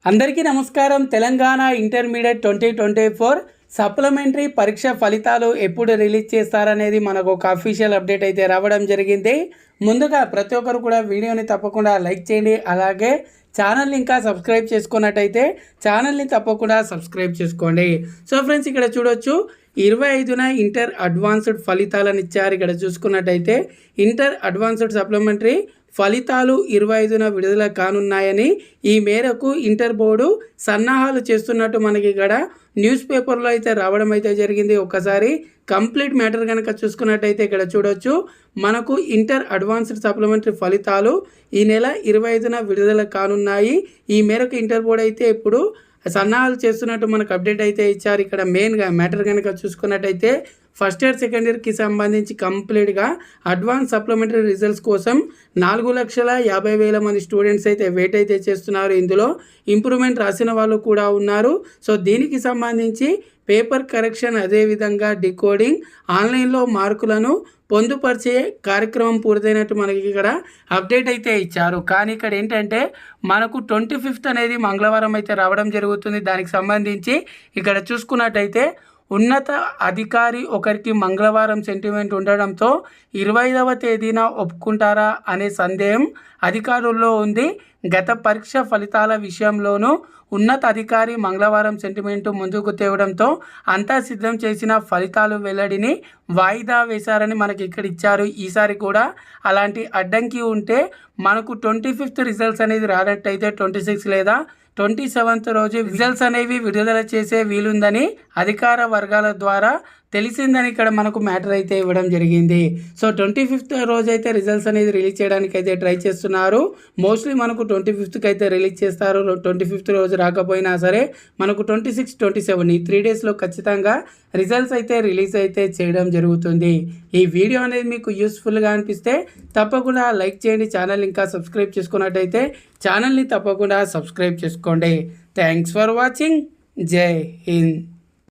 అందరికీ నమస్కారం. Telangana intermediate 2024 supplementary పరీక్ష ఫలితాలు ఎప్పుడు రిలీజ్ చేస్తారనేది మనకు ఒక అఫీషియల్ అప్డేట్ అయితే రావడం జరిగింది. ముందుగా ప్రతి ఒక్కరు కూడా వీడియోని తప్పకుండా లైక్ చేయండి. అలాగే ఛానల్ని ఇంకా సబ్స్క్రైబ్ చేసుకున్నట్టయితే ఛానల్ని తప్పకుండా సబ్స్క్రైబ్ చేసుకోండి. సో ఫ్రెండ్స్, ఇక్కడ చూడొచ్చు 25న ఇంటర్ అడ్వాన్స్డ్ ఫలితాలను ఇచ్చారు. ఇక్కడ చూసుకున్నట్టయితే ఇంటర్ అడ్వాన్స్డ్ సప్లిమెంటరీ ఫలితాలు 25న విడుదల కానున్నాయని, ఈ మేరకు ఇంటర్ బోర్డు సన్నాహాలు చేస్తున్నట్టు మనకి ఇక్కడ న్యూస్ పేపర్లో అయితే రావడం అయితే జరిగింది. ఒకసారి కంప్లీట్ మ్యాటర్ కనుక చూసుకున్నట్టయితే ఇక్కడ చూడొచ్చు, మనకు ఇంటర్ అడ్వాన్స్డ్ సప్లిమెంటరీ ఫలితాలు ఈ నెల 25న విడుదల కానున్నాయి. ఈ మేరకు ఇంటర్ బోర్డు అయితే ఇప్పుడు సన్నాహాలు చేస్తున్నట్టు మనకు అప్డేట్ అయితే ఇచ్చారు. ఇక్కడ మెయిన్గా మ్యాటర్ కనుక చూసుకున్నట్టయితే ఫస్ట్ ఇయర్ సెకండ్ ఇయర్కి సంబంధించి కంప్లీట్గా అడ్వాన్స్ సప్లిమెంటరీ రిజల్ట్స్ కోసం 4,50,000 మంది స్టూడెంట్స్ అయితే వెయిట్ అయితే చేస్తున్నారు. ఇందులో ఇంప్రూవ్మెంట్ రాసిన వాళ్ళు కూడా ఉన్నారు. సో దీనికి సంబంధించి పేపర్ కరెక్షన్, అదేవిధంగా డికోడింగ్, ఆన్లైన్లో మార్కులను పొందుపరిచే కార్యక్రమం పూర్తయినట్టు మనకి ఇక్కడ అప్డేట్ అయితే ఇచ్చారు. కానీ ఇక్కడ ఏంటంటే మనకు 25th అనేది మంగళవారం అయితే రావడం జరుగుతుంది. దానికి సంబంధించి ఇక్కడ చూసుకున్నట్టయితే ఉన్నత అధికారి ఒకరికి మంగళవారం సెంటిమెంట్ ఉండడంతో 25వ తేదీన ఒప్పుకుంటారా అనే సందేహం అధికారుల్లో ఉంది. గత పరీక్ష ఫలితాల విషయంలోనూ ఉన్నత అధికారి మంగళవారం సెంటిమెంటు ముందుకు తేవడంతో అంతా సిద్ధం చేసిన ఫలితాలు వెల్లడిని వాయిదా వేశారని మనకి ఇక్కడ ఇచ్చారు. ఈసారి కూడా అలాంటి అడ్డంకి ఉంటే మనకు 25th రిజల్ట్స్ అనేది రానట్టయితే 26 లేదా 27th రోజు రిజల్ట్స్ అనేవి విడుదల చేసే వీలుందని అధికార వర్గాల ద్వారా తెలిసిందని ఇక్కడ మనకు మ్యాటర్ అయితే ఇవ్వడం జరిగింది. సో 25th రోజు అయితే రిజల్ట్స్ అనేది రిలీజ్ చేయడానికి అయితే ట్రై చేస్తున్నారు. మోస్ట్లీ మనకు 25th అయితే రిలీజ్ చేస్తారు. 25th రోజు రాకపోయినా సరే మనకు 26, 27 ఈ 3 డేస్లో ఖచ్చితంగా రిజల్ట్స్ అయితే రిలీజ్ అయితే చేయడం జరుగుతుంది. ఈ వీడియో అనేది మీకు యూస్ఫుల్గా అనిపిస్తే తప్పకుండా లైక్ చేయండి. ఛానల్ ఇంకా సబ్స్క్రైబ్ చేసుకున్నట్టయితే ఛానల్ని తప్పకుండా సబ్స్క్రైబ్ చేసుకోండి. Thanks for watching. జై హింద్.